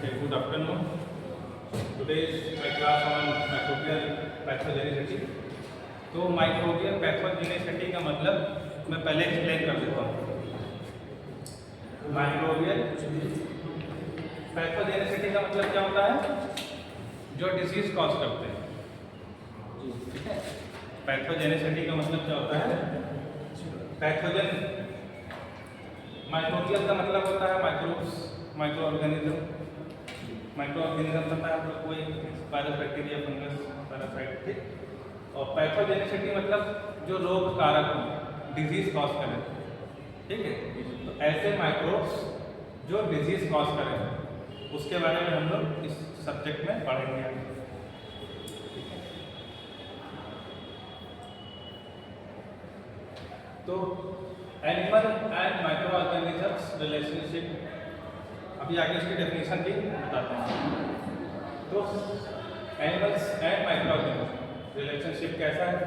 Okay, good afternoon. Today is my class on microbial pathogenicity. तो microbial pathogenicity का मतलब मैं पहले एक्सप्लेन कर देता हूँ। माइक्रोबियल पैथोजेनिसिटी का मतलब क्या होता है? जो डिजीज कॉज करते हैं। ठीक है, पैथोजेनिसिटी का मतलब क्या होता है? पैथोजन, माइक्रोबियल का मतलब होता है microbes, micro organism. Micro organism पता है आपको, कोई वायरस, बैक्टीरिया, फंगस, पैरासाइट। ठीक, और पैथोजेनिसिटी मतलब जो रोग कारक हो, डिजीज कॉज करें। ठीक है, तो ऐसे माइक्रोब्स जो डिजीज कॉज करें उसके बारे में हम लोग इस सब्जेक्ट में पढ़ेंगे। तो animal and micro organisms relationship, अभी आगे इसकी डेफिनेशन भी बताता हूँ। तो animals and micro organism relationship कैसा है?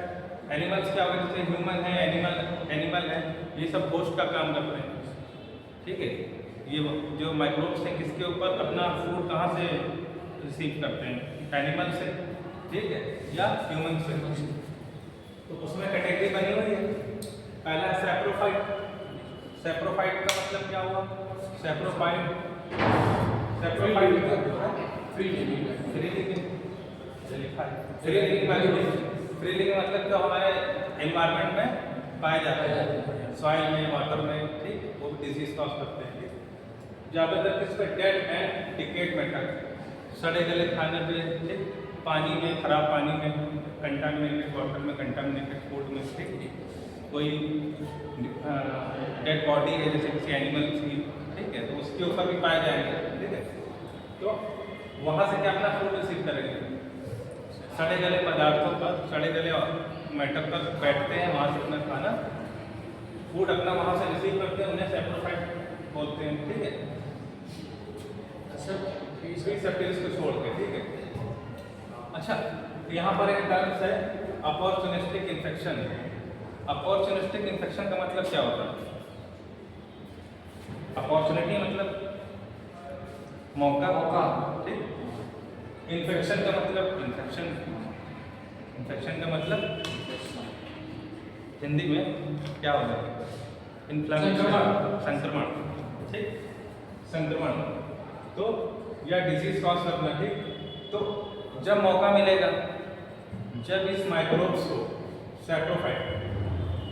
एनिमल्स क्या होगा? जैसे ह्यूमन है, एनिमल है, ये सब होस्ट का काम करते हैं। ठीक है, ये जो माइक्रोब्स हैं किसके ऊपर अपना फूड कहाँ से रिसीव करते हैं? एनिमल से, ठीक है, या ह्यूमन से। तो उसमें कैटेगरी बनी हुई है। पहला है सैप्रोफाइट। सैप्रोफाइट का मतलब क्या हुआ? सैप्रोफाइट फ्री लिविंग मतलब जो हमारे एनवायरनमेंट में पाए जाते हैं, सॉइल में, वाटर में। ठीक, वो डिजीज कॉज करते हैं। ज़्यादातर किस पे? डेड एंड डिकेड मैटर, सड़े गले खाने पे, ठीक, पानी में, खराब पानी में, कंटामिनेटेड वाटर में, कंटामिनेटेड फूड में। ठीक, कोई डेड बॉडी है जैसे किसी एनिमल की, ठीक है, तो उसके ऊपर भी पाए जाएंगे। ठीक है, तो वहाँ से क्या अपना फूड रिसीव करेंगे? सड़े गले पदार्थों पर, सड़े गले मैटर पर बैठते हैं, वहाँ से अपना खाना, फूड अपना वहाँ से रिसीव करते हैं, उन्हें सैप्रोफाइट बोलते हैं। ठीक है, सबटिल्स को छोड़ के। ठीक है, अच्छा, यहाँ पर एक टर्म्स है अपॉर्चुनिस्टिक इन्फेक्शन। अपॉर्चुनिस्टिक इन्फेक्शन का मतलब क्या होता है? अपॉर्चुनिटी मतलब मौका। ठीक, इन्फेक्शन का मतलब इन्फेक्शन का मतलब हिंदी में क्या होगा? इन्फ्लेमेशन, संक्रमण। ठीक, संक्रमण, तो या डिजीज कॉज करना। ठीक, तो जब मौका मिलेगा, जब इस माइक्रोब्स को, सैप्रोफाइट,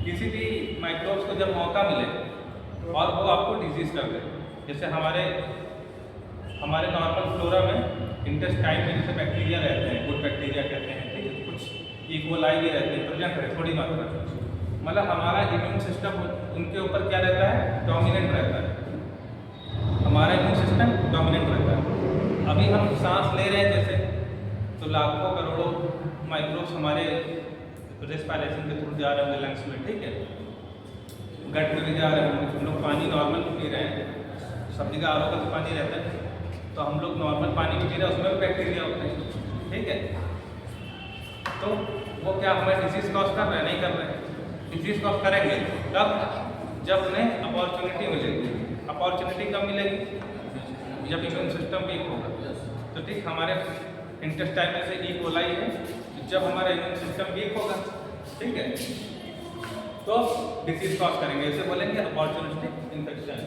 किसी भी माइक्रोब्स को जब मौका मिले और वो आपको डिजीज कर दे, जैसे हमारे नॉर्मल फ्लोरा में इंटेस्टाइन में जैसे बैक्टीरिया रहते हैं, गुड बैक्टीरिया कहते हैं, ठीक है, कुछ इकोलाई भी रहते हैं, प्रेजेंट है थोड़ी मात्रा, मतलब हमारा इम्यून सिस्टम उनके ऊपर क्या रहता है? डोमिनेंट रहता है। हमारा इम्यून सिस्टम डोमिनेंट रहता है। अभी हम सांस ले रहे हैं जैसे, तो लाखों करोड़ों माइक्रोब्स हमारे रेस्पिरेशन के थ्रू जा रहे होंगे लंग्स में। ठीक है, गट में भी जा रहे होंगे। हम लोग पानी नॉर्मल पी रहे हैं, सब जगह आर ओ का पानी रहता है, तो हम लोग नॉर्मल पानी भी पी रहे हैं, उसमें भी बैक्टीरिया होते हैं। ठीक है, तो वो क्या हमें डिजीज कॉज कर रहे हैं? नहीं कर रहे हैं। डिजीज कॉज करेंगे तब जब उन्हें अपॉर्चुनिटी मिलेगी। अपॉर्चुनिटी कब मिलेगी? जब इम्यून सिस्टम वीक होगा। तो ठीक, हमारे इंटेस्टाइन में से ई कोलाई है, जब हमारा इम्यून सिस्टम वीक होगा, ठीक है, तो डिजीज कॉज करेंगे, इसे बोलेंगे अपॉर्चुनिस्टिक इन्फेक्शन।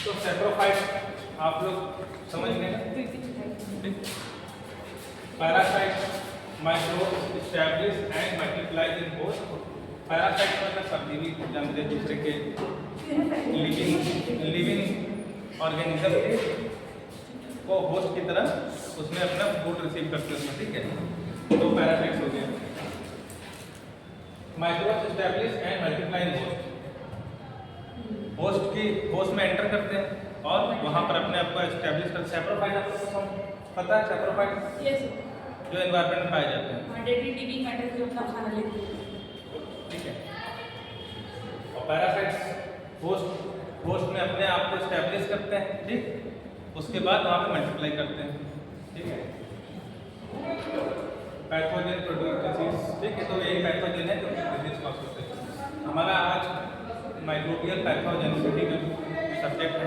तो सैप्रोफाइट आप लोग समझ गए। Parasite microbes establish and multiply in host. Parasite मतलब सब जीवित जानते हैं, दूसरे के लिविंग ऑर्गेनिज्म के को होस्ट की तरह उसमें अपना फूड रिसीव करते हैं। ठीक है, तो पैरासाइट्स हो गए। Microbes establish and multiply in host, host में एंटर करते हैं और वहाँ पर अपने आप को एस्टैब्लिश करते हैं। सैप्रोफाइट आपको पता है? सैप्रोफाइट जो एनवायरनमेंट में पाए जाते हैं, डेली लिविंग मैटर जो अपना खाना लेते हैं। ठीक है, और पैरासाइट्स होस्ट में अपने आप को एस्टैब्लिश करते हैं। ठीक, उसके बाद वहाँ पे मल्टीप्लाई करते हैं। ठीक है, पैथोजन प्रोड्यूस डिजीज। ठीक है, तो यही पैथोजन है जो डिजीज कॉज करते हैं। हमारा आज माइक्रोबियल पैथोजेनिसिटी का सब्जेक्ट है।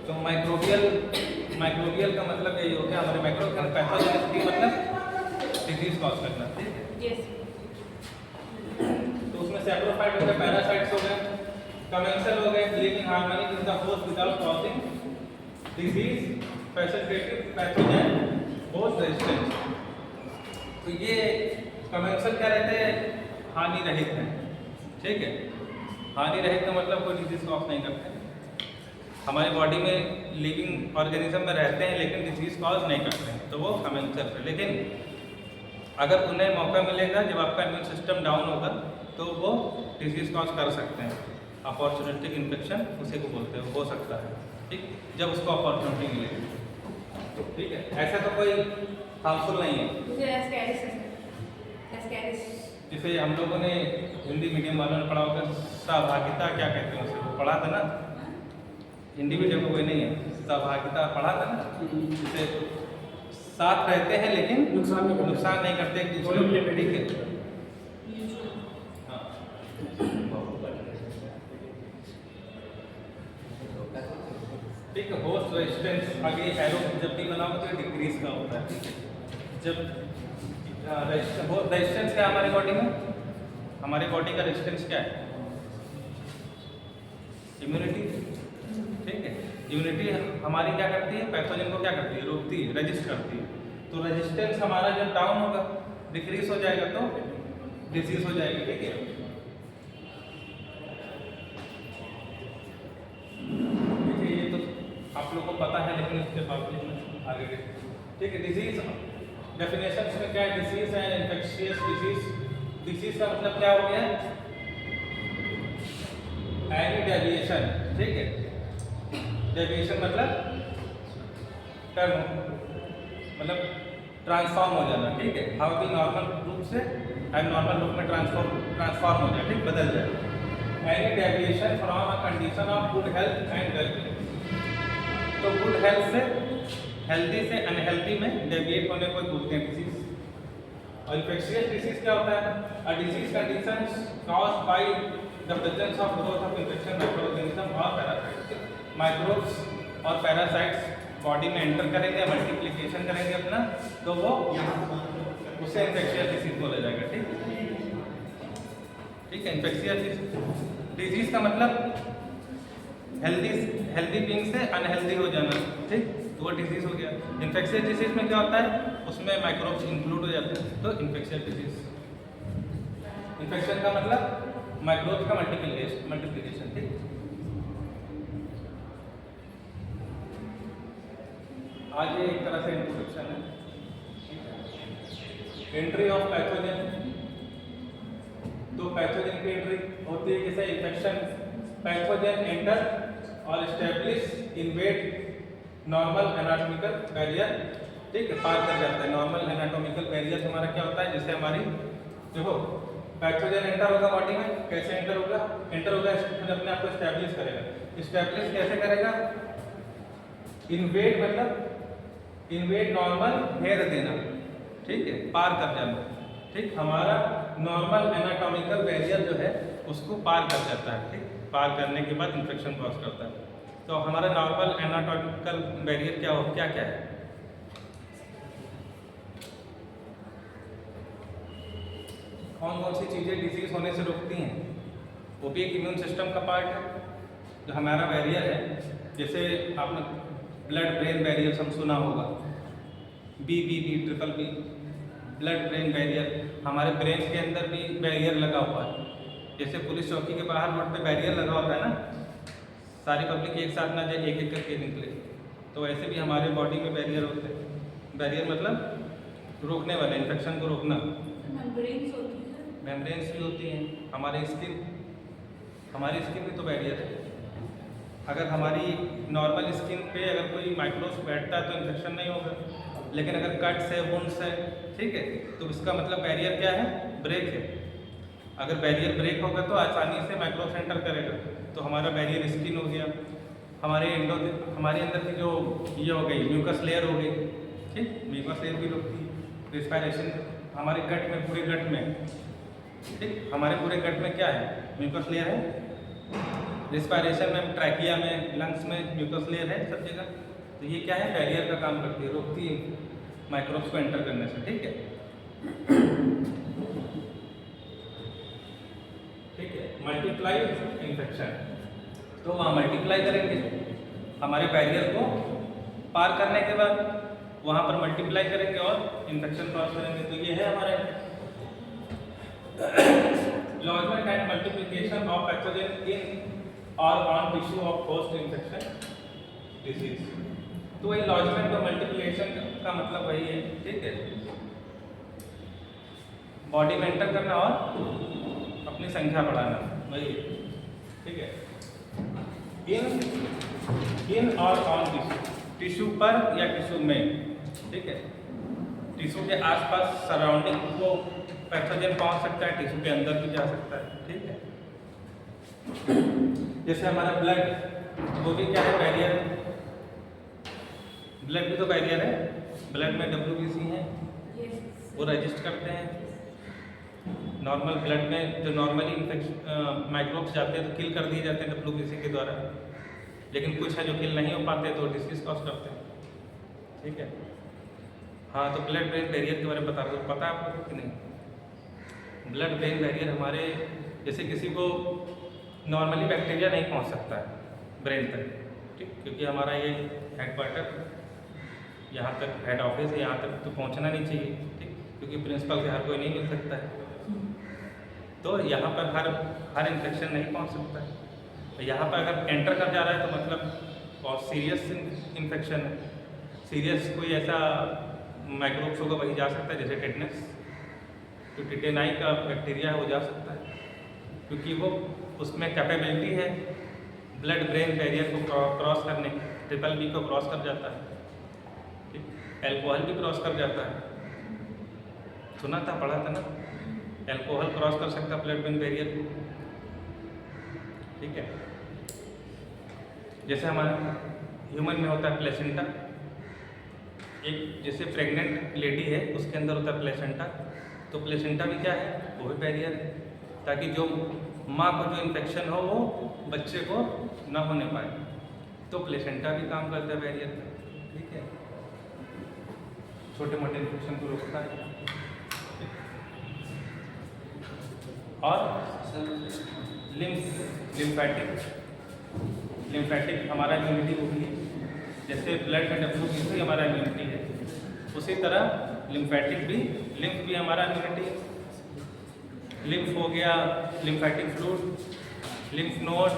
तो माइक्रोबियल का मतलब यही हो गया हमारे माइक्रोबियल पैथोजेनिसिटी मतलब डिजीज कॉज करना, ठीक है। यस। तो उसमें सैप्रोफाइट हो गए, पैरासाइट्स हो गए, कमेंसल हो गए, living harmony in the host without causing disease, facilitative pathogen, host resistance. तो ये कमेंसल क्या रहते हैं, हानि रहित है, ठीक है। हानि रहित का मतलब कोई डिजीज कॉज नहीं करते, हमारी बॉडी में लिविंग ऑर्गेनिज्म में रहते हैं लेकिन डिजीज कॉज नहीं करते हैं, तो वो कमेंसल है। लेकिन अगर उन्हें मौका मिलेगा जब आपका इम्यून सिस्टम डाउन होगा तो वो डिजीज कॉज कर सकते हैं। अपॉर्चुनिस्टिक इन्फेक्शन उसी को बोलते हैं, हो सकता है, ठीक, जब उसको अपॉर्चुनिटी मिलेगी, ठीक है। ऐसा तो कोई हार्मफुल नहीं है। मुझे एस्कैरिस जैसे हम लोगों ने हिंदी मीडियम वालों ने पढ़ा होगा सहभागिता, क्या कहते हैं उसे, वो पढ़ा था ना, हिंदी मीडियम को कोई नहीं है, सहभागिता पढ़ा था ना, जैसे साथ रहते हैं लेकिन नुकसान नहीं करते एक दूसरे को, ठीक है। हाँ, ठीक है। होस्ट रेजिस्टेंस आगे एरो जब भी बनाओ तो डिक्रीज का होता है, ठीक है। जब रेजिस्टेंस क्या है हमारी बॉडी में, हमारी बॉडी का रेजिस्टेंस क्या है, इम्यूनिटी, ठीक है। इम्यूनिटी हमारी क्या करती है, पैथोजन को क्या करती है, रोकती है, रेजिस्ट करती है। तो रेजिस्टेंस हमारा जब डाउन होगा, डिक्रीज हो जाएगा तो डिजीज हो जाएगी, ठीक है। देखिए ये तो आप लोग को पता है लेकिन इसके बावजूद आगे, ठीक है। डिजीज डेफिनेशन में क्या है, डिजीज है इन्फेक्शियस डिजीज। डिजीज का मतलब क्या हो गया, एनी डेविएशन, ठीक है। डेविएशन मतलब टर्म, मतलब ट्रांसफॉर्म हो जाना, ठीक है। हाउ भी नॉर्मल रूप से एबनॉर्मल रूप में ट्रांसफॉर्म हो जाए, ठीक, बदल जाए। Any deviation from a condition of good health and wellbeing. तो गुड हेल्थ से, हेल्दी से अनहेल्दी में डेविएट होने को बोलते हैं डिजीज। और इन्फेक्शियस डिजीज क्या होता है, a disease condition caused by the presence of growth of infection microorganism और पैरासाइट्स। माइक्रोब्स और पैरासाइट्स बॉडी में एंटर करेंगे, मल्टीप्लिकेशन करेंगे अपना, तो वो उससे इन्फेक्शियस डिजीज बोला जाएगा, ठीक है। इन्फेक्शियस डिजीज का मतलब हेल्दी बीइंग से अनहेल्दी हो जाना, ठीक, तो वो डिजीज हो गया। इन्फेक्शियस डिजीज में क्या होता है, उसमें माइक्रोब्स इंक्लूड हो जाते हैं, तो इन्फेक्शियस डिजीज। इन्फेक्शन का मतलब माइक्रोब्स का मल्टीप्लिकेशन, ठीक। आज ये एक तरह से इंट्रोडक्शन है। एंट्री ऑफ पैथोजन, तो पैथोजन की एंट्री होती है जैसे इन्फेक्शन, पैथोजन एंटर और establish invade normal anatomical barrier, ठीक है, पार कर जाता है। नॉर्मल एनाटॉमिकल बैरियर हमारा क्या होता है, जैसे हमारी देखो पैथोजन एंटर होगा बॉडी में, कैसे एंटर होगा, फिर अपने आप को एस्टेब्लिश करेगा। एस्टेब्लिश कैसे करेगा, इन्वेड मतलब इन्वेड नॉर्मल, घेर देना, ठीक है, पार कर जाना, ठीक। हमारा नॉर्मल एनाटॉमिकल बैरियर जो है उसको पार कर जाता है, ठीक। पार करने के बाद इन्फेक्शन कॉज करता है। तो हमारा नॉर्मल एनाटॉमिकल बैरियर क्या क्या है, कौन कौन सी चीज़ें डिजीज होने से रोकती हैं, वो भी एक इम्यून सिस्टम का पार्ट है जो हमारा बैरियर है। जैसे आपने ब्लड ब्रेन बैरियर हम सुना होगा, BBB, ब्लड ब्रेन बैरियर, हमारे ब्रेन के अंदर भी बैरियर लगा हुआ है। जैसे पुलिस चौकी के बाहर रोड पे बैरियर लगा होता है ना, सारी पब्लिक एक साथ ना जाए, एक एक करके निकले, तो ऐसे भी हमारे बॉडी में बैरियर होते हैं। बैरियर मतलब रोकने वाले, इन्फेक्शन को रोकना। मेम्ब्रेन्स भी होती हैं, हमारी स्किन भी तो बैरियर है। अगर हमारी नॉर्मल स्किन पे अगर कोई माइक्रोब्स बैठता है तो इन्फेक्शन नहीं होगा, लेकिन अगर कट्स है, वुंड्स है, ठीक है, तो इसका मतलब बैरियर क्या है, ब्रेक है। अगर बैरियर ब्रेक होगा तो आसानी से माइक्रोब्स एंटर करेगा, तो हमारा बैरियर स्किन हो गया। हमारे अंदर की जो ये हो गई म्यूकस लेयर हो गई, ठीक, म्यूकस लेयर भी रोकती है। रिस्पायरेशन हमारे गट में, पूरे गट में ठीक, हमारे पूरे गट में क्या है, म्यूकस लेयर है। रिस्पायरेशन में, ट्रैकिया में, लंग्स में म्यूकस लेयर है सब जगह। तो ये क्या है, बैरियर का काम करती है, रोकती है माइक्रोब्स को एंटर करने से। ठीक है, ठीक है। मल्टीप्लाई इन्फेक्शन, तो वहाँ मल्टीप्लाई करेंगे हमारे बैरियर को पार करने के बाद, वहाँ पर मल्टीप्लाई करेंगे और इन्फेक्शन क्रॉस करेंगे। तो ये है हमारे lodgement and multiplication of pathogen in or on tissue of host infection disease. तो वही लॉजमेंट और मल्टीप्लिकेशन का मतलब वही है। ठीक है, बॉडी में एंटर करना और अपनी संख्या बढ़ाना, वही है। ठीक है, इन और ऑन टिश्यू पर या टिश्यू में। ठीक है, टिश्यू के आसपास सराउंडिंग को पैथोजन पहुंच सकता है, टिश्यू के अंदर भी जा सकता है। ठीक है, जैसे हमारा ब्लड, वो भी क्या है, बैरियर। ब्लड भी तो बैरियर है, ब्लड में WBC है, वो रजिस्ट करते हैं। नॉर्मल ब्लड में जो नॉर्मली इन्फेक्शन माइक्रोब्स जाते हैं तो किल कर दिए जाते हैं WBC के द्वारा, लेकिन कुछ है जो किल नहीं हो पाते तो डिसीज कॉज करते हैं। ठीक है, हाँ, तो ब्लड ब्रेन बैरियर के बारे में बता रहा हूँ, पता है आपको कि नहीं? ब्लड ब्रेन बैरियर हमारे, जैसे किसी को नॉर्मली बैक्टीरिया नहीं पहुँच सकता है ब्रेन तक, ठीक, क्योंकि हमारा ये हेडक्वार्टर यहाँ तक, हेड ऑफिस है, यहाँ तक तो पहुँचना नहीं चाहिए। ठीक, क्योंकि प्रिंसिपल से हर कोई नहीं मिल सकता है, तो यहाँ पर हर इन्फेक्शन नहीं पहुँच सकता है। तो यहाँ पर अगर एंटर कर जा रहा है तो मतलब बहुत सीरियस इन्फेक्शन है, सीरियस कोई ऐसा माइक्रोब्स होगा वही जा सकता है, जैसे टेटनस, तो टिटेनाई का बैक्टीरिया है वो जा सकता है, क्योंकि वो उसमें कैपेबिलिटी है ब्लड ब्रेन बैरियर को क्रॉस करने की। BBB को क्रॉस कर जाता है, ठीक, एल्कोहल भी क्रॉस कर जाता है, सुना था, पढ़ा था ना, एल्कोहल क्रॉस कर सकता है ब्लड ब्रेन बैरियर को। ठीक है, जैसे हमारे ह्यूमन में होता है प्लेसेंटा, एक जैसे प्रेग्नेंट लेडी है उसके अंदर होता है प्लेसेंटा, तो प्लेसेंटा भी क्या है, वो भी बैरियर है, ताकि जो माँ को जो इन्फेक्शन हो वो बच्चे को ना होने पाए, तो प्लेसेंटा भी काम करता है बैरियर का। ठीक है, छोटे मोटे इन्फेक्शन को रोकता है। और लिम्फेटिक हमारा इम्यूनिटी होगी, जैसे ब्लड में WBC हमारा इम्यूनिटी है, उसी तरह लिम्फेटिक भी, लिम्फ भी हमारा इम्यूनिटी है। लिम्फ हो गया, lymphatic fluid, lymph node,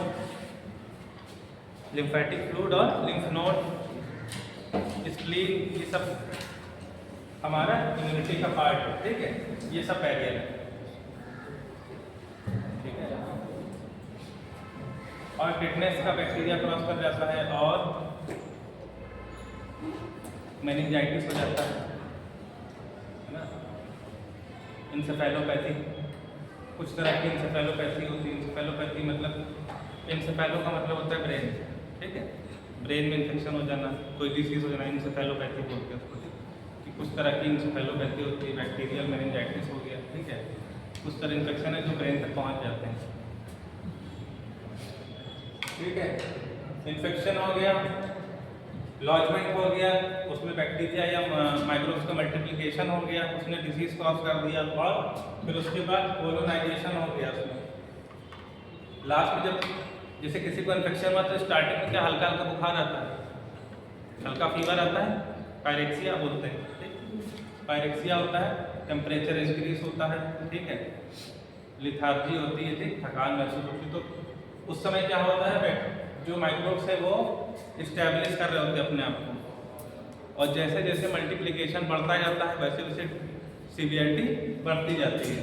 lymphatic fluid और लिम्फ नोड, स्प्लीन, ये सब हमारा इम्यूनिटी का पार्ट है। ठीक है, ये सब बैरियर है। ठीक है, और टिटनेस का बैक्टीरिया क्रॉस कर जाता है और मेनिंजाइटिस हो जाता है ना। इंसेफेलोपैथी, कुछ तरह की इंसेफेलोपैथी होती है। इंसेफेलोपैथी मतलब, इंसेफेलो का मतलब होता है ब्रेन। ठीक है, ब्रेन में इन्फेक्शन हो जाना, कोई डिसीज हो जाना, इंसेफेलोपैथी बोलते हैं उसको। कि कुछ तरह की इंसेफेलोपैथी होती है, बैक्टीरियल मेनिंजाइटिस हो गया। ठीक है, कुछ तरह इन्फेक्शन है जो ब्रेन तक पहुंच जाते हैं। ठीक है, इन्फेक्शन हो गया, लॉजमेंट हो गया, उसमें बैक्टीरिया या माइक्रोब्स का मल्टीप्लिकेशन हो गया, उसने डिसीज कॉज कर दिया, और फिर उसके बाद कोलोनाइजेशन हो गया उसमें। लास्ट में जब जैसे किसी को इन्फेक्शन हुआ तो स्टार्टिंग में क्या हल्का हल्का बुखार आता है, हल्का फीवर आता है, पायरेक्सिया बोलते हैं। ठीक, पायरेक्सिया होता है, टेम्परेचर इंक्रीज होता है। ठीक है, लिथार्जी होती है, ठीक, थकान महसूस होती है। तो उस समय क्या होता है, जो माइक्रोब्स है वो इस्टेब्लिश कर रहे होते हैं अपने आप को, और जैसे जैसे मल्टीप्लिकेशन बढ़ता जाता है वैसे वैसे सीवियरिटी बढ़ती जाती है।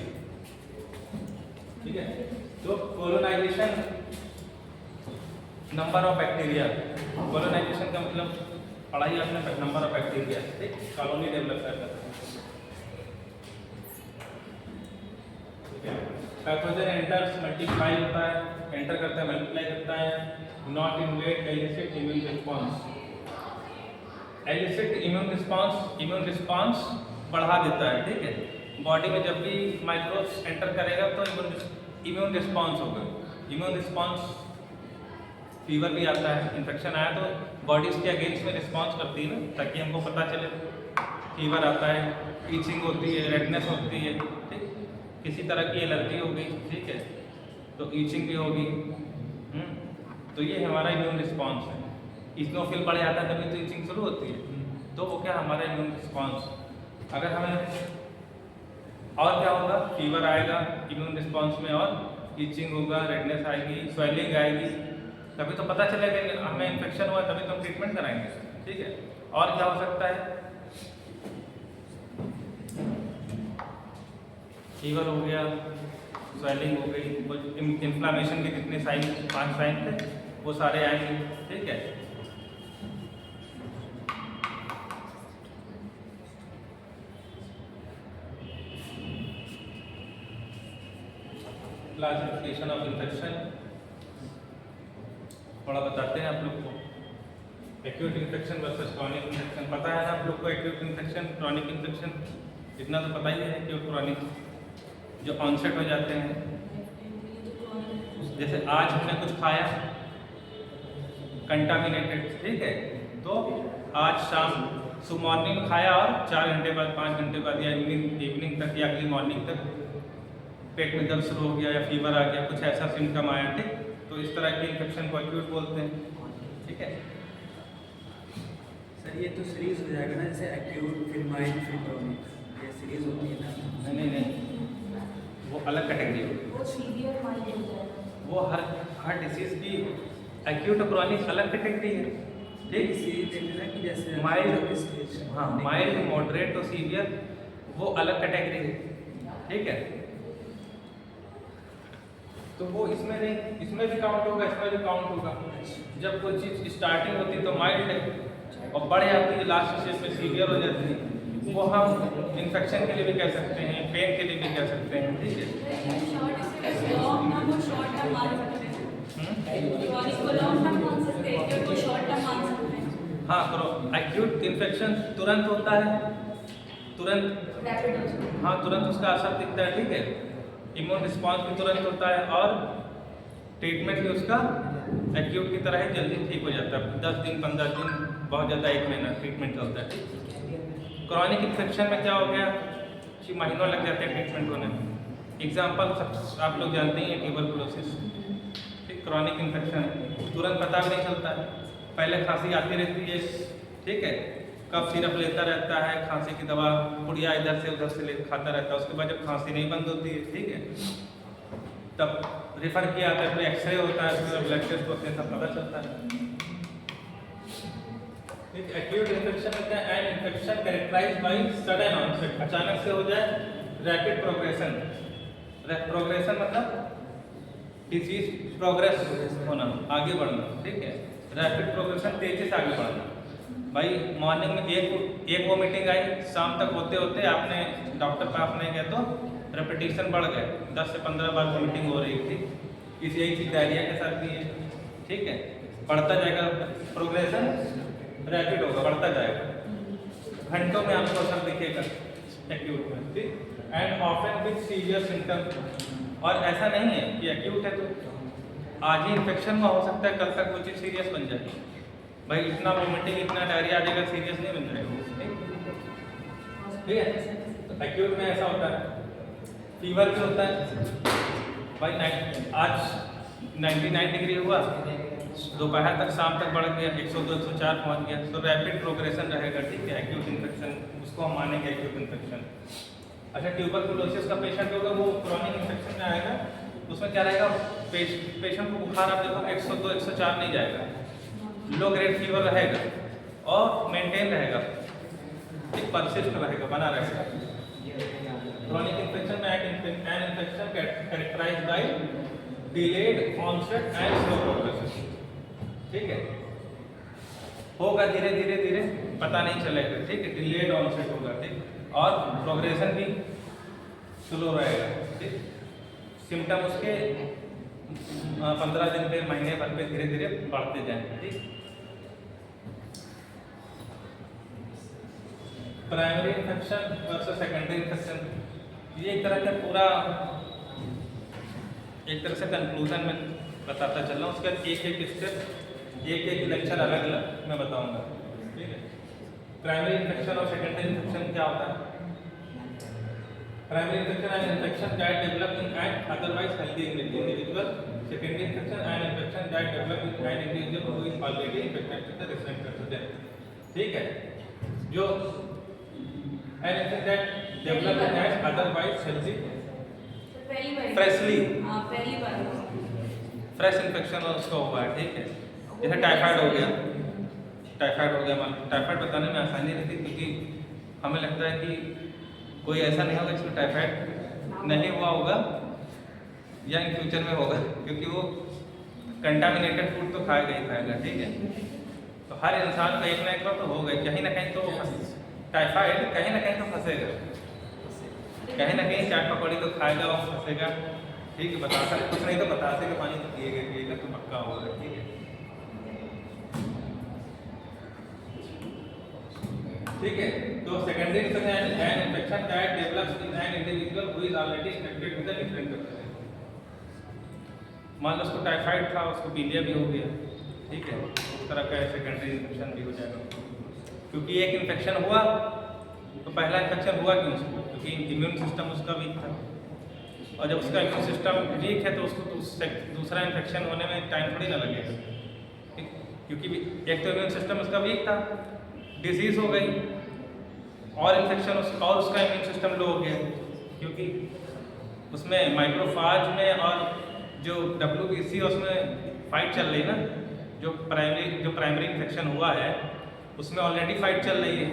ठीक है, तो colonisation, number of bacteria, colonisation का मतलब पढ़ाई आपने, नंबर ऑफ बैक्टीरिया, ठीक, कॉलोनी डेवलप करता है। पैथोजन एंटर्स, मल्टीप्लाई होता है, एंटर करता है, मल्टीप्लाई करता है, not invade elicit immune response. Elicit immune response बढ़ा देता है। ठीक है, बॉडी में जब भी माइक्रोब्स एंटर करेगा तो इम्यून रिस्पॉन्स होगा। इम्यून रिस्पॉन्स, फीवर भी आता है, इन्फेक्शन आया तो बॉडी इसके अगेंस्ट में रिस्पॉन्स करती है ना, ताकि हमको पता चले फीवर आता है, ईचिंग होती है, रेडनेस होती है, ठीक, किसी तरह की एलर्जी हो गई, ठीक है, तो ईचिंग भी होगी। तो ये हमारा इम्यून रिस्पॉन्स है। इस्नोफिल बढ़ जाता है तभी तो ईचिंग शुरू होती है, तो वो क्या हमारा इम्यून रिस्पॉन्स। अगर हमें और क्या होगा, फीवर आएगा इम्यून रिस्पॉन्स में, और ईचिंग होगा, रेडनेस आएगी, स्वेलिंग आएगी, तभी तो पता चलेगा कि हमें इन्फेक्शन हुआ, तभी तो हम ट्रीटमेंट कराएंगे, ठीक है। और क्या हो सकता है, फीवर हो गया, स्वेलिंग हो गई, इन्फ्लामेशन के जितने साइन 5 साइन थे वो सारे आएंगे, ठीक है। क्लासिफिकेशन ऑफ इन्फेक्शन थोड़ा बताते हैं आप लोग को। Acute infection versus chronic infection, पता है ना आप लोग को, एक्यूट इन्फेक्शन, क्रॉनिक इन्फेक्शन, इतना तो पता ही है कि क्रॉनिक जो ऑनसेट हो जाते हैं, जैसे आज हमने कुछ खाया कंटामिनेटेड, ठीक है, तो आज सुबह मॉर्निंग खाया और 4 घंटे बाद, 5 घंटे बाद या इवनिंग तक या अगली मॉर्निंग तक पेट में दर्द शुरू हो गया या फीवर आ गया, कुछ ऐसा सिम्टम आया, ठीक, तो इस तरह के इन्फेक्शन को एक्यूट बोलते हैं, ठीक है। सर ये तो सीरीज हो जाएगा ना, जैसे एक्यूट फिर माइल्ड फिर क्रॉनिक, ये सीरीज होती है ना? नहीं, वो अलग कैटेगरी होगी, वो सीवियर माइल्ड हो जाएगा। वो हर डिसीज की एक्यूट और क्रॉनिक अलग कैटेगरी है, ठीक। सीरीज देखते हैं कि जैसे माइल्ड, हाँ, माइल्ड, मॉडरेट और सीवियर वो अलग कैटेगरी है, ठीक है। तो वो इसमें नहीं, इसमें भी काउंट होगा, इसमें भी काउंट होगा। जब कोई चीज़ स्टार्टिंग होती है तो माइल्ड है और बढ़ जाती है, लास्ट स्टेज में सीवियर हो जाती है, वो हम इन्फेक्शन के लिए भी कह सकते हैं, पेन के लिए भी कह सकते हैं, ठीक है। लॉन्ग टर्म और शॉर्ट टर्म मान सकते हैं। क्रॉनिक को लॉन्ग टर्म मान सकते हैं, एक्यूट को शॉर्ट टर्म मान सकते हैं। हाँ, करो। एक्यूट इन्फेक्शन तुरंत होता है, तुरंत, रैपिड हो जाएगा। हाँ, तुरंत उसका असर दिखता है, ठीक है। इम्यून रिस्पॉन्स भी तुरंत होता है और ट्रीटमेंट भी उसका एक्यूट की तरह ही जल्दी ठीक हो जाता है। 10 दिन, 15 दिन, बहुत ज़्यादा 1 महीना ट्रीटमेंट चलता है। क्रॉनिक इन्फेक्शन में क्या हो गया कि महीनों लग जाते हैं ट्रीटमेंट होने में। एग्जाम्पल सब आप लोग जानते ही हैं, ट्यूबरकुलोसिस, ठीक, क्रॉनिक इन्फेक्शन है, तुरंत पता भी नहीं चलता है, पहले खांसी आती रहती है, ठीक है, कफ सिरप लेता रहता है, खांसी की दवा पुड़िया इधर से उधर से ले खाता रहता है, उसके बाद जब खांसी नहीं बंद होती है, ठीक है, तब रेफर किया जाता है, फिर एक्सरे होता है, फिर ब्लड टेस्ट होते हैं, सब पता चलता है। एक्यूट इन्फेक्शन में क्या है, infection characterised by sudden onset, अचानक से हो जाए, रैपिड प्रोग्रेशन, प्रोग्रेशन मतलब डिजीज प्रोग्रेस होना, आगे बढ़ना, ठीक है, रैपिड प्रोग्रेशन तेजी से आगे बढ़ना। भाई मॉर्निंग में एक वो मीटिंग आई, शाम तक होते होते आपने डॉक्टर पास नहीं गए तो रेपिटेशन बढ़ गए, 10 से 15 बार वो मीटिंग हो रही थी। इसी यही चीज डायरिया के साथ भी है, ठीक है, बढ़ता जाएगा, प्रोग्रेशन रैपिड होगा, बढ़ता जाएगा, घंटों में आपको असर दिखेगा एक्यूट में, ठीक, and often with severe symptom. और ऐसा नहीं है कि एक्यूट है तो आज ही इन्फेक्शन में हो सकता है कल तक वो चीज़ सीरियस बन जाए। भाई इतना वोमिटिंग, इतना डायरिया आ जाएगा, सीरियस नहीं बन जाएगा, ठीक है। तो एक्यूट में ऐसा होता है। फीवर भी होता है भाई, आज 99 डिग्री हुआ, दोपहर तक शाम तक बढ़ गया, 102 104 पहुंच गया, तो रैपिड प्रोग्रेशन रहेगा, ठीक है, एक्यूट इन्फेक्शन, उसको हम मानेंगे एक्यूट इन्फेक्शन। अच्छा, ट्यूबरकुलोसिस का पेशेंट होगा, वो क्रॉनिक इन्फेक्शन में आएगा, उसमें क्या रहेगा, पेशेंट को बुखार आप देखो 102 104 नहीं जाएगा, लो ग्रेड फीवर रहेगा और मेंटेन रहेगा, एक परसिस्ट रहेगा, बना रहेगा। क्रॉनिक इन्फेक्शन में an infection characterised by delayed onset and slow progression, ठीक है, होगा धीरे धीरे धीरे, पता नहीं चलेगा, ठीक है, डिलेड ऑनसेट होगा, ठीक, और प्रोग्रेशन भी स्लो रहेगा, ठीक, सिम्टम उसके 15 दिन पे, महीने भर पे धीरे धीरे बढ़ते जाएंगे, ठीक। Primary infection versus secondary infection, ये एक तरह का पूरा एक तरह से कंक्लूजन में बताता चल रहा हूँ। उसके बाद एक एक स्टेप एक एक लेक्चर अलग अलग मैं बताऊंगा, ठीक है। प्राइमरी इन्फेक्शन और सेकेंडरी इन्फेक्शन क्या होता है? Primary infection and infection that develop in an otherwise healthy individual. Secondary infection and infection that develop in an individual who is already infected with the recent pathogen, ठीक है। जो an infection that develop in an otherwise healthy पहली बार freshly पहली बार fresh infection उसका हुआ है, ठीक है। जैसे टाइफाइड हो गया, टाइफाइड हो गया। मान टाइफाइड बताने में आसानी रहती है क्योंकि हमें लगता है कि कोई ऐसा नहीं होगा जिसमें टाइफाइड नहीं हुआ होगा या इन फ्यूचर में होगा, क्योंकि वो कंटामिनेटेड फूड तो खाएगा ही खाएगा, ठीक है। तो हर इंसान का एक ना एक बार तो होगा, कहीं ना कहीं तो टाइफाइड कहीं ना कहीं तो फंसेगा, कहीं ना कहीं चाट पकौड़ी तो खाएगा और फंसेगा, ठीक है। बतासा कुछ नहीं तो बतासे के पानी तो पिएगा तो पक्का होगा, ठीक है। ठीक है। तो secondary infection an infection that develops in an individual who is already infected with a different pathogen. मान लो उसको टाइफाइड था, उसको पीलिया भी हो गया, ठीक है। उस तरह का सेकेंडरी इन्फेक्शन भी हो जाएगा, क्योंकि एक इन्फेक्शन हुआ तो पहला इन्फेक्शन हुआ क्यों उसको? क्योंकि इम्यून सिस्टम उसका वीक था, और जब उसका इम्यून सिस्टम वीक है तो उसको दूसरा इन्फेक्शन होने में टाइम थोड़ी ना लगेगा, ठीक। क्योंकि एक तो इम्यून सिस्टम उसका वीक था, डिजीज हो गई और इन्फेक्शन और उसका इम्यून सिस्टम लो हो गया, क्योंकि उसमें माइक्रोफाज में और जो WBC उसमें फाइट चल रही है ना, जो प्राइमरी इन्फेक्शन हुआ है उसमें ऑलरेडी फाइट चल रही है,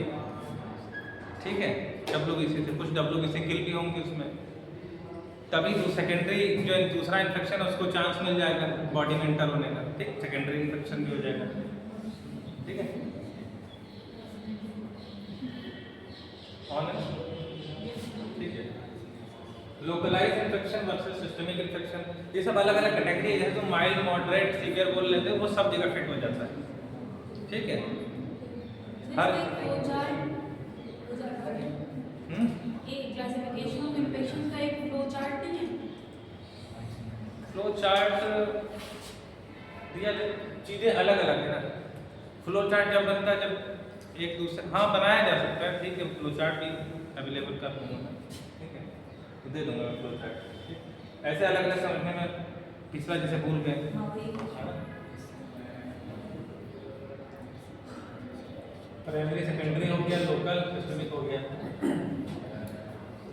ठीक है। WBC से कुछ WBC किल भी होंगे उसमें, तभी जो सेकेंडरी जो दूसरा इन्फेक्शन है उसको चांस मिल जाएगा बॉडी में एंटर होने का, ठीक। सेकेंडरी इन्फेक्शन भी हो जाएगा, ठीक है। ठीक है। Localise infection versus systemic infection, ये सब अलग अलग कैटेगरी है। जैसे तो माइल्ड, मॉडरेट, सीवियर बोल लेते हैं, वो सब जगह फिट हो जाता है, ठीक है। हर एक क्लासिफिकेशन ऑफ इन्फेक्शन का एक फ्लो चार्ट नहीं है? फ्लो चार्ट दिया, चीज़ें अलग अलग है ना। फ्लो चार्ट जब बनता है जब एक दूसरे, हाँ बनाया जा सकता है, ठीक है। फ्लो चार्ट भी अवेलेबल कर दूँगा, ठीक है, तो दे दूँगा फ्लो चार्ट। ऐसे अलग अलग समझने में पिछला जैसे भूल गए, प्राइमरी सेकेंडरी हो गया, लोकल सिस्टमिक हो गया।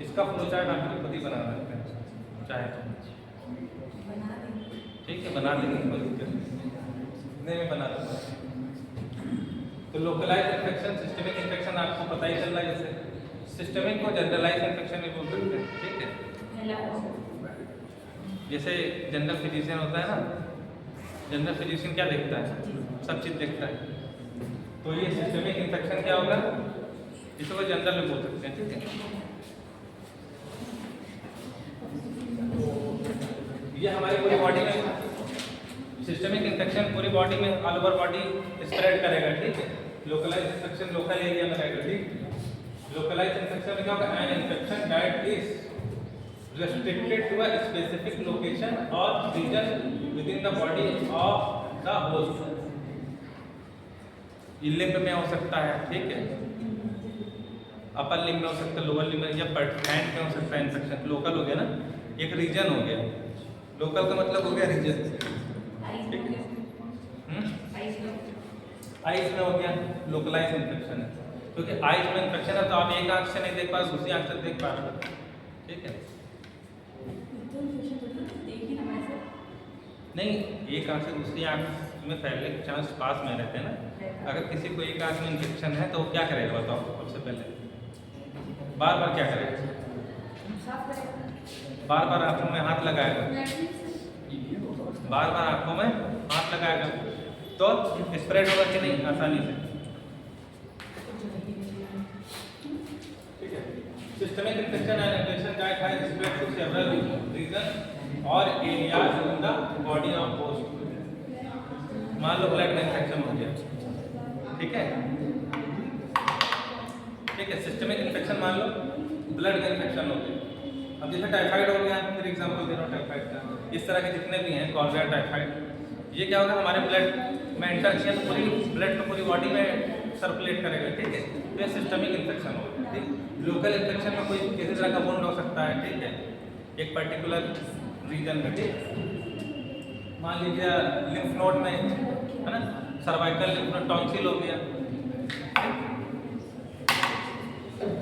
इसका फ्लो चार्ट आप खुद ही बना सकते हैं चाहे तो, ठीक है, बना देंगे, कोई दिक्कत नहीं, मैं बना दूँगा। तो लोकलाइज इन्फेक्शन, सिस्टमिक इन्फेक्शन आपको पता ही चल रहा है। जैसे सिस्टमिक को जनरलाइज इन्फेक्शन भी बोल सकते हैं, ठीक है। जैसे जनरल फिजिशियन होता है ना, जनरल फिजिशियन क्या देखता है? सब चीज़ देखता है। तो ये सिस्टमिक इन्फेक्शन क्या होगा, इसको जनरल में बोल सकते हैं, ठीक है। ये हमारी पूरी बॉडी में सिस्टमिक इन्फेक्शन पूरी बॉडी में ऑल ओवर बॉडी स्प्रेड करेगा, ठीक है। लोकलाइज इन्फेक्शन लोकल एरिया में रहेगा, ठीक। लोकलाइज इन्फेक्शन में क्या होगा? An infection that is restricted to a specific location or region within the body of the host। ये लिम्ब में हो सकता है, ठीक है, अपर लिम्ब में हो सकता है, लोअर लिम्ब में, या हैंड में हो सकता है इन्फेक्शन। लोकल हो गया ना, एक रीजन हो गया। लोकल का मतलब हो गया रीजन, ठीक है। आइज में हो गया लोकलाइज इन्फेक्शन है, क्योंकि आइज में इन्फेक्शन है तो आप एक आंख से नहीं देख पा रहे, दूसरी आंख से देख पा रहे, ठीक है। नहीं, एक आंख से दूसरी आंख में फैलने के चांस पास में रहते हैं ना। अगर किसी को एक आंख में इन्फेक्शन है तो वो क्या करेगा बताओ? सबसे पहले बार बार क्या करेगा? बार बार आंखों में हाथ लगाएगा, बार बार आंखों में हाथ लगाएगा, तो स्प्रेड होगा कि नहीं आसानी से, ठीक है। Systemic infection and infection that has spread to several region or areas in the body of host. मान लो ब्लड में इन्फेक्शन हो गया, ठीक है, ठीक है। सिस्टमिक इन्फेक्शन मान लो ब्लड में इन्फेक्शन हो गया, अब जैसे टाइफाइड हो गया, फिर एग्जाम्पल दे रहा हूँ टाइफाइड का, इस तरह के जितने भी हैं कॉलरा, टाइफाइड, ये क्या होगा हमारे ब्लड में एंटर किया तो पूरी ब्लड को पूरी बॉडी में सर्कुलेट करेगा, ठीक है। तो ये सिस्टमिक इन्फेक्शन होगा, ठीक। लोकल इन्फेक्शन में कोई किसी तरह का वुंड हो सकता है, ठीक है, एक पर्टिकुलर रीजन में, ठीक। मान लीजिए लिम्फ नोड में, है ना, सर्वाइकल लिम्फ नोड, टॉन्सिल हो गया,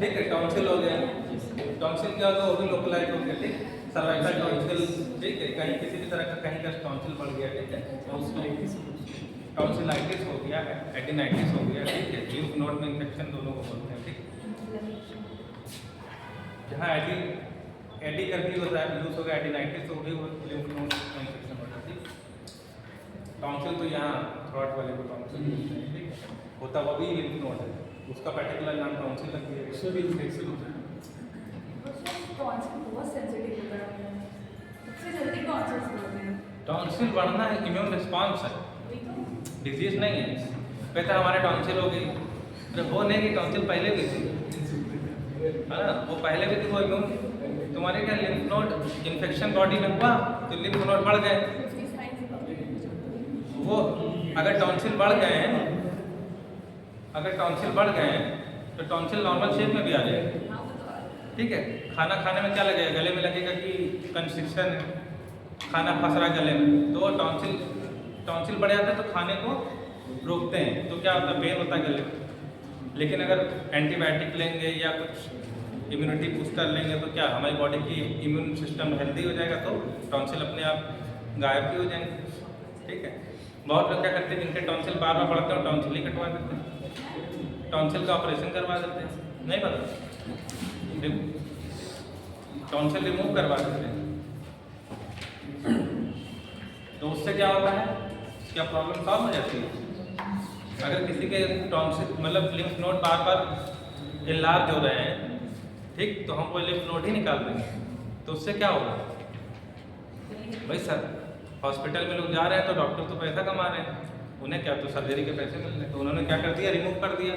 ठीक है, टॉन्सिल हो गया। टॉन्सिल क्या होगा, वो भी लोकलाइज हो गया, ठीक। सर्वाइकल टॉन्सिल, ठीक है, कहीं किसी भी तरह का कहीं का टॉन्सिल बढ़ गया, ठीक है, टॉन्सिलाइटिस हो गया, एडिनाइटिस हो गया, ठीक है, लिम्फ नोड में इन्फेक्शन दोनों को बोलते हैं, ठीक। जहाँ एडी करके होता है यूज होगा एडिनाइटिस, तो भी वो लिम्फ नोड में इन्फेक्शन होता है, ठीक। टॉन्सिल तो यहाँ थ्रोट वाले को टॉन्सिल होता है, ठीक, होता वो भी लिम्फ नोड है, उसका पर्टिकुलर नाम टॉन्सिल रख दिया गया, भी इन्फेक्शन होता है। टॉन्सिल बहुत सेंसिटिव होता है, सबसे जल्दी टॉन्सिल्स होते हैं। टॉन्सिल बढ़ना है इम्यून रिस्पॉन्स है, डिजीज नहीं है। कहता हमारे टॉन्सिल हो गई, अरे वो नहीं कि टॉन्सिल पहले भी थी, है ना, वो पहले भी थी, वो इम्यून तुम्हारे क्या लिम्फ नोड इन्फेक्शन बॉडी में हुआ तो लिम्फ नोड बढ़ गए, वो अगर टॉन्सिल बढ़ गए हैं, अगर टॉन्सिल बढ़ गए हैं तो टॉन्सिल नॉर्मल शेप में भी आ जाएगा, ठीक है। खाना खाने में क्या लगेगा, गले में लगेगा कि कंस्ट्रिक्शन है, खाना फंस रहा है गले में, तो टॉन्सिल बढ़ जाता है तो खाने को रोकते हैं, तो क्या होता है, पेन होता है गले में। लेकिन अगर एंटीबायोटिक लेंगे या कुछ इम्यूनिटी बूस्टर लेंगे तो क्या हमारी बॉडी की इम्यून सिस्टम हेल्दी हो जाएगा, तो टॉन्सिल अपने आप गायब भी हो जाएंगे, ठीक है। बहुत लोग क्या करते हैं, जिनके टॉन्सिल बार बार बढ़ते हैं टॉन्सिल ही कटवा देते हैं, टॉन्सिल का ऑपरेशन करवा देते हैं, नहीं पता, टॉन्सिल रिमूव करवा देते हैं, तो उससे क्या होता है, क्या प्रॉब्लम सॉल्व हो जाती है। अगर किसी के टॉन्सिल मतलब लिम्फ नोड बार बार इनलार्ज हो रहे हैं, ठीक, तो हम वो लिम्फ नोड ही निकाल देंगे, तो उससे क्या होगा भाई सर, हॉस्पिटल में लोग जा रहे हैं तो डॉक्टर तो पैसा कमा रहे हैं, उन्हें क्या तो सर्जरी के पैसे मिल रहे हैं, तो उन्होंने क्या कर दिया, रिमूव कर दिया।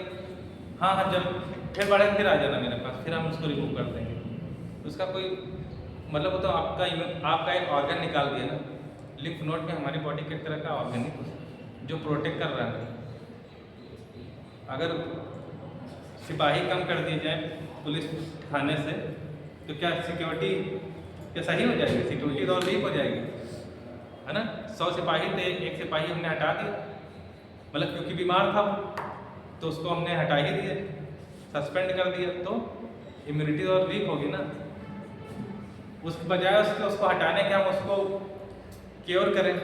हाँ हाँ, जब फिर बढ़े फिर आ जाना मेरे पास, फिर हम उसको रिमूव कर देंगे, उसका कोई मतलब वो तो आपका एक ऑर्गन निकाल दिया ना। लिम्फ नोड में हमारी बॉडी के तरह का ऑर्गन जो प्रोटेक्ट कर रहा है। अगर सिपाही कम कर दिए जाए पुलिस थाने से तो क्या सिक्योरिटी क्या सही हो जाएगी, सिक्योरिटी तो और वीक हो जाएगी, है ना। 100 सिपाही थे, एक सिपाही हमने हटा दिया, मतलब क्योंकि बीमार था तो उसको हमने हटा ही दिया, सस्पेंड कर दिया, तो इम्यूनिटी और वीक होगी ना। उसके बजाय उसको हटाने के हम उसको क्योर करें,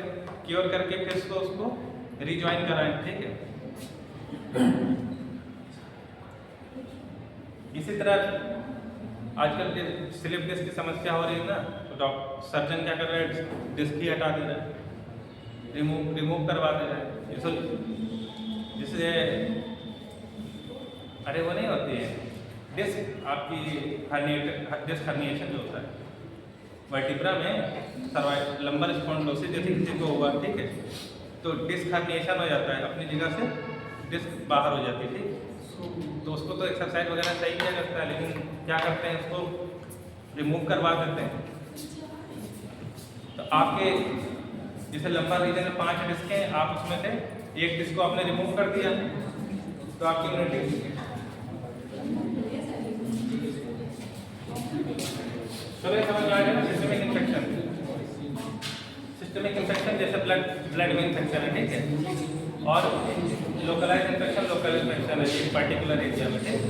क्योर करके फिर उसको रिज्वाइन कराएं, ठीक है। इसी तरह आजकल के स्लिप डिस्क की समस्या हो रही है ना, तो सर्जन क्या कर रहे हैं, डिस्क ही हटा दे रहे हैं, रिमूव करवा दे रहे हैं, जिससे अरे वो नहीं होती है डिस्क आपकी डिस्क हर्निएशन जो होता है वर्टिब्रा में लंबर स्पॉन्डिलोसिस जैसे किसी को हुआ, ठीक है, तो डिस्क हर्निएशन हो जाता है, अपनी जगह से डिस्क बाहर हो जाती है, ठीक। तो उसको तो एक्सरसाइज वगैरह सही किया जाता है, लेकिन क्या करते हैं उसको रिमूव करवा देते हैं। तो आपके जैसे लंबा रीजन में 5 डिस्क हैं, आप उसमें से एक डिस्क को आपने रिमूव कर दिया तो आपकी इम्यूनिटी चलो समझ में आ गया ना। सिस्टमिक इन्फेक्शन जैसे ब्लड में इन्फेक्शन है, ठीक है, और लोकलाइज इन्फेक्शन लोकल इन्फेक्शन है एक पर्टिकुलर एरिया में, ठीक।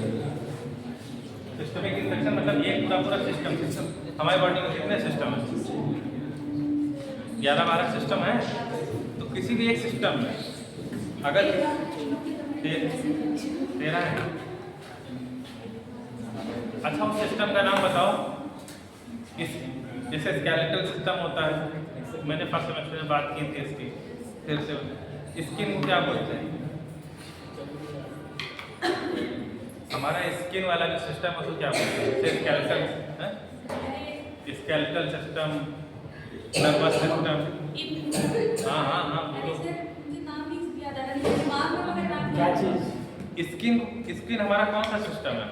सिस्टमिक इन्फेक्शन मतलब ये पूरा सिस्टम हमारी बॉडी में कितने सिस्टम है, 11-12 सिस्टम है, तो किसी भी एक सिस्टम में अगर 13 है, अच्छा उस सिस्टम का नाम बताओ। जैसे स्केलेटल सिस्टम होता है, मैंने फर्स्ट सेमेस्टर में बात की थी इसकी, फिर से स्किन को क्या बोलते हैं, हमारा स्किन वाला जो सिस्टम है उसको क्या बोलते हैं, स्केलेटल सिस्टम, नर्वस सिस्टम, हाँ बोलो क्या चीज, स्किन हमारा कौन सा सिस्टम है,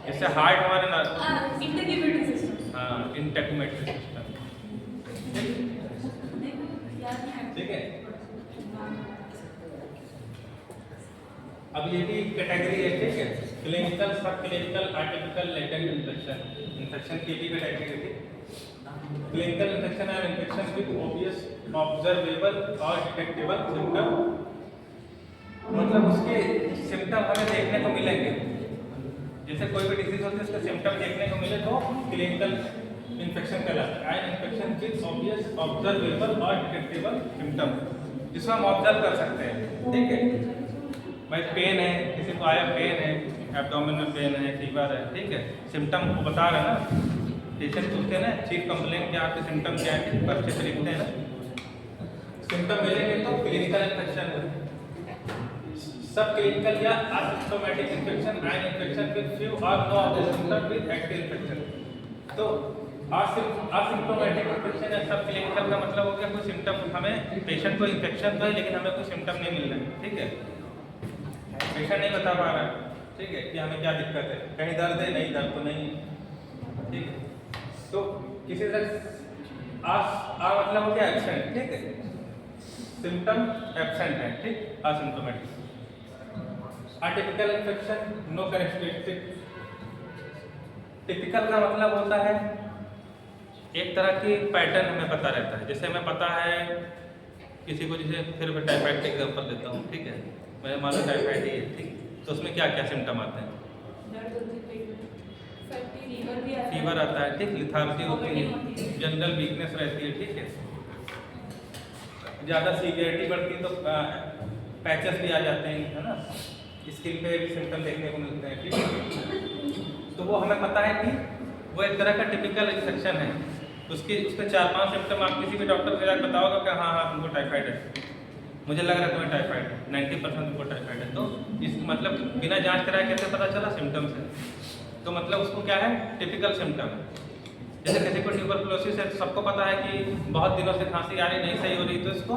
जैसे हार्ट हमारे इंटीग्रेटेड सिस्टम, हाँ इंटेक्टोमेट्री सिस्टम, ठीक है। अब ये भी कैटेगरी है, ठीक है। क्लिनिकल, सब clinical, artificial, latent infection. Infection की भी कैटेगरी थी। क्लिनिकल इन्फेक्शन है इन्फेक्शन विद ऑब्वियस ऑब्जर्वेबल और डिटेक्टेबल सिम्टम, मतलब उसके सिम्टम हमें देखने को मिलेंगे। जैसे कोई भी डिजीज होती है उसके सिम्टम देखने को मिले तो क्लिनिकल इन्फेक्शन कहलाता है। इन्फेक्शन विद ऑब्वियस ऑब्जर्वेबल और डिटेक्टेबल सिम्टम, जिसको हम ऑब्जर्व कर सकते हैं, ठीक है। भाई पेन है, किसी को आया पेन है, एब्डोमिनल पेन है, फीवर है, ठीक है, सिम्टम को बता रहे हैं ना। पेशेंट पूछते हैं ना चीफ कंप्लेंट क्या, आपके सिम्टम क्या है, पर्चे से लिखते हैं ना। सिम्टम मिलेंगे तो क्लिनिकल इन्फेक्शन है। सब क्लिनिकल या asymptomatic infection and infection with few or no other symptom with active infection. तो असिम्प्टोमेटिक इन्फेक्शन या सब क्लिनिकल का मतलब हो गया कोई सिम्टम, हमें पेशेंट को इन्फेक्शन तो है लेकिन हमें कोई सिम्टम नहीं मिल रहा है, ठीक है। पेशेंट नहीं बता पा रहा है, ठीक है, कि हमें क्या दिक्कत है, कहीं दर्द है, नहीं दर्द तो नहीं, ठीक है। तो किसी तरह मतलब हो गया एब्सेंट, ठीक है, सिम्टम एब्सेंट है, ठीक, asymptomatic. Atypical infection, no characteristic. Typical का मतलब होता है एक तरह की पैटर्न हमें पता रहता है। जैसे हमें पता है किसी को, जैसे फिर मैं टाइफाइड का एग्जांपल देता हूँ, ठीक है, मैं मान लो टाइफाइड ही है, ठीक, तो उसमें क्या क्या सिम्टम आते हैं? फीवर आता है, ठीक, लिथार्जी होती है, जनरल वीकनेस रहती है, ठीक है, ज़्यादा सीवियरिटी बढ़ती है तो पैचेस भी आ जाते हैं, है ना, स्किन पे भी सिम्टम देखने को मिलते हैं, ठीक है। तो वो हमें पता है कि वो एक तरह का टिपिकल इन्फेक्शन है। उसके 4-5 सिम्टम आप किसी भी डॉक्टर के जाकर बताओगे कि हाँ हाँ तुमको टाइफाइड है, मुझे लग रहा है तुम्हें टाइफाइड है, 90% तुमको टाइफाइड है। तो इस मतलब बिना जांच कराए कैसे पता चला? सिम्टम से। तो मतलब उसको क्या है, टिपिकल सिम्टम है। जैसे किसी को ट्यूबरकुलोसिस है तो सबको पता है कि बहुत दिनों से खांसी आ रही नहीं सही हो रही, तो इसको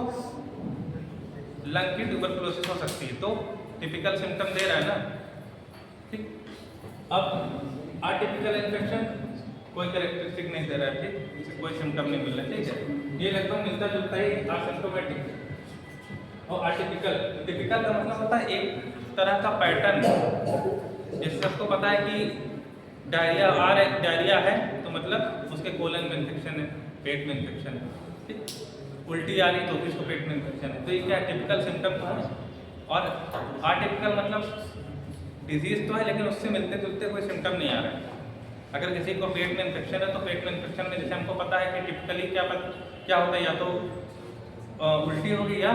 लंग की ट्यूबरकुलोसिस हो सकती है, तो टिपिकल सिम्टम दे रहा है ना, ठीक। अब अटिपिकल इन्फेक्शन कोई कैरेक्टरिस्टिक नहीं दे रहा है, ठीक, इसे कोई सिम्टम नहीं मिल रहा है, ठीक है। ये लगभग मिलता जुलता ही असिम्प्टोमेटिक। और अटिपिकल, टिपिकल का मतलब होता है एक तरह का पैटर्न। जैसे सबको पता है कि डायरिया है तो मतलब उसके कोलन में इन्फेक्शन है, पेट में इन्फेक्शन है, ठीक। उल्टी आ रही तो उसको पेट में इन्फेक्शन है, तो ये क्या टिपिकल सिम्टम तो है। और अटिपिकल मतलब डिजीज तो है लेकिन उससे मिलते जुलते कोई सिम्टम नहीं आ रहा है। अगर किसी को पेट में इन्फेक्शन है तो पेट में इन्फेक्शन में जैसे हमको पता है कि टिपिकली क्या होता है, या तो उल्टी होगी या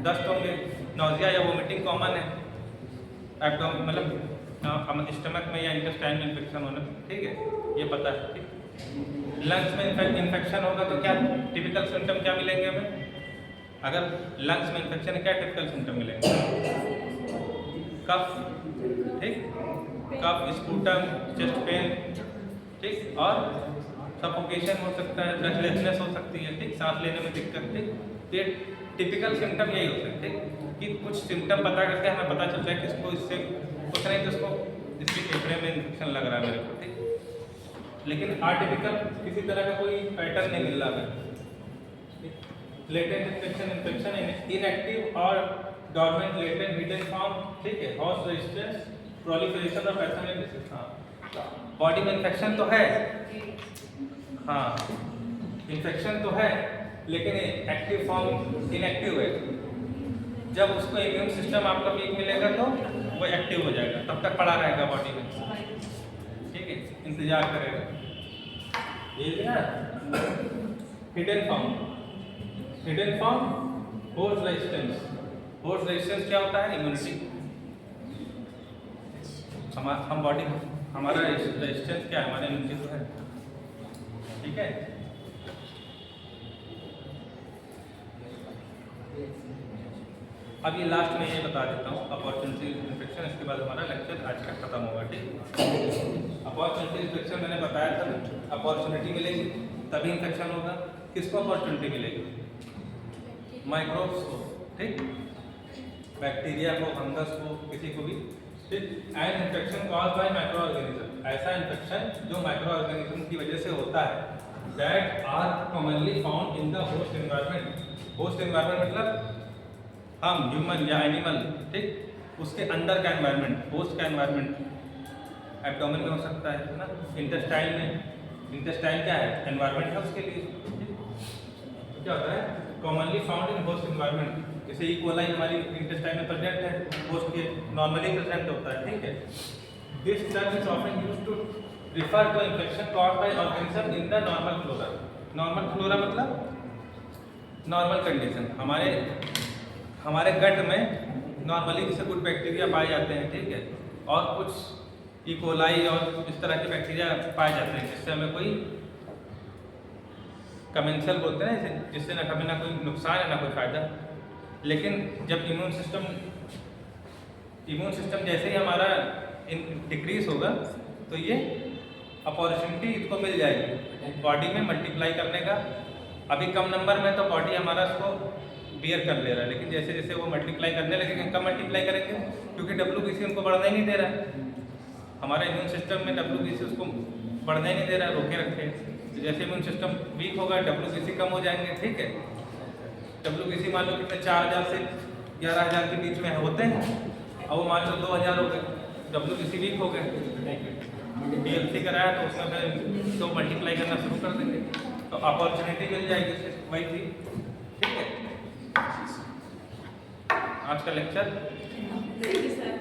दस्त होंगे, नौजिया या वोमिटिंग कॉमन है, एब्डोमेन मतलब स्टमक में या इंटेस्टाइन में इन्फेक्शन होना, ठीक है, ये पता है, ठीक। लंग्स में इन्फेक्शन होगा तो क्या टिपिकल सिम्टम क्या मिलेंगे हमें? अगर लंग्स में इन्फेक्शन है क्या टिपिकल सिम्टम मिलेंगे? कफ, ठीक, कफ, स्पूटम, चेस्ट पेन, ठीक, और सफोकेशन हो सकता है, ब्रेथलेसनेस हो सकती है, ठीक, सांस लेने में दिक्कत, ठीक। तो ये टिपिकल सिम्टम यही होते हैं, ठीक, कि कुछ सिम्टम पता करके हमें पता चलता है कि इसको इससे कुछ नहीं तो इसको इसके फेफड़े में इन्फेक्शन लग रहा है मेरे को, ठीक। लेकिन अटिपिकल किसी तरह का कोई पैटर्न नहीं मिल रहा है। लेटेंट इन्फेक्शन इनएक्टिव और डॉर्मेंट लेटेंट हिडन फॉर्म, ठीक है, हॉस्ट रेजिस्टेंस, प्रोलिफरेशन और पैथोजेनेसिस। हाँ, बॉडी में इन्फेक्शन तो है, हाँ इन्फेक्शन तो है लेकिन एक्टिव फॉर्म इनएक्टिव है। जब उसको इम्यून सिस्टम आपका वीक मिलेगा तो वो एक्टिव हो जाएगा, तब तक पड़ा रहेगा बॉडी में, ठीक है, इंतजार करेगा। ये ना hidden form host resistance. Host resistance क्या होता है? इम्यूनिटी। हम बॉडी हमारा रेजिस्टेंस क्या है? हमारा इम्यूनिटी तो है, ठीक है। अब ये लास्ट में ये बता देता हूँ अपॉर्चुनिटी इन्फेक्शन, इसके बाद हमारा लेक्चर आज का खत्म होगा, ठीक। अपॉर्चुनिटी इन्फेक्शन मैंने बताया था, अपॉर्चुनिटी मिलेगी तभी इन्फेक्शन होगा। किसको अपॉर्चुनिटी मिलेगी? माइक्रोब्स को, ठीक, बैक्टीरिया को, फंगस को, किसी को भी, ठीक। And infection caused by micro organism. ऐसा इन्फेक्शन जो माइक्रो ऑर्गेनिज्म की वजह से होता है that are commonly found in the host environment. Host environment मतलब हम ह्यूमन या एनिमल, ठीक, उसके अंदर का एनवायरनमेंट, होस्ट का एनवायरनमेंट एब्डोमेन में हो सकता है ना, इंटेस्टाइन में। इंटेस्टाइन क्या है? एनवायरनमेंट है उसके लिए। ठीक? क्या होता है? Commonly found in host environment. जैसे ई कोलाई हमारी इंटेस्टाइन में प्रेजेंट है, होस्ट के नॉर्मली प्रेजेंट होता है। ठीक है, this term is often used to refer to infection caused by organism in the normal flora. Normal flora मतलब नॉर्मल कंडीशन, हमारे गट में नॉर्मली जैसे कुछ बैक्टीरिया पाए जाते हैं, ठीक है, और कुछ ई कोलाई और इस तरह के बैक्टीरिया पाए जाते हैं जिससे हमें कोई कमेंसल बोलते हैं, जिससे ना कभी ना कोई नुकसान है ना कोई फायदा। लेकिन जब इम्यून सिस्टम जैसे ही हमारा डिक्रीज होगा तो ये अपॉर्चुनिटी इसको मिल जाएगी बॉडी में मल्टीप्लाई करने का। अभी कम नंबर में तो बॉडी हमारा उसको बियर कर ले रहा है, लेकिन जैसे जैसे वो मल्टीप्लाई करने लगेंगे, कम मल्टीप्लाई करेंगे क्योंकि WBC उनको बढ़ना ही नहीं दे रहा है। हमारा इम्यून सिस्टम में WBC उसको बढ़ना ही नहीं दे रहा है, रोके रखे। तो जैसे इम्यून सिस्टम वीक होगा WBC कम हो जाएंगे। ठीक है, WBC मान लो कितने 4000 से 11000 के बीच में होते हैं, अब वो मान लो 2000 हो गए, WBC वीक हो गए, BLC कराया तो उसमें फिर तो मल्टीप्लाई करना शुरू कर देंगे, तो अपॉर्चुनिटी मिल जाएगी वही थी। ठीक है, आज का लेक्चर थैंक यू सर।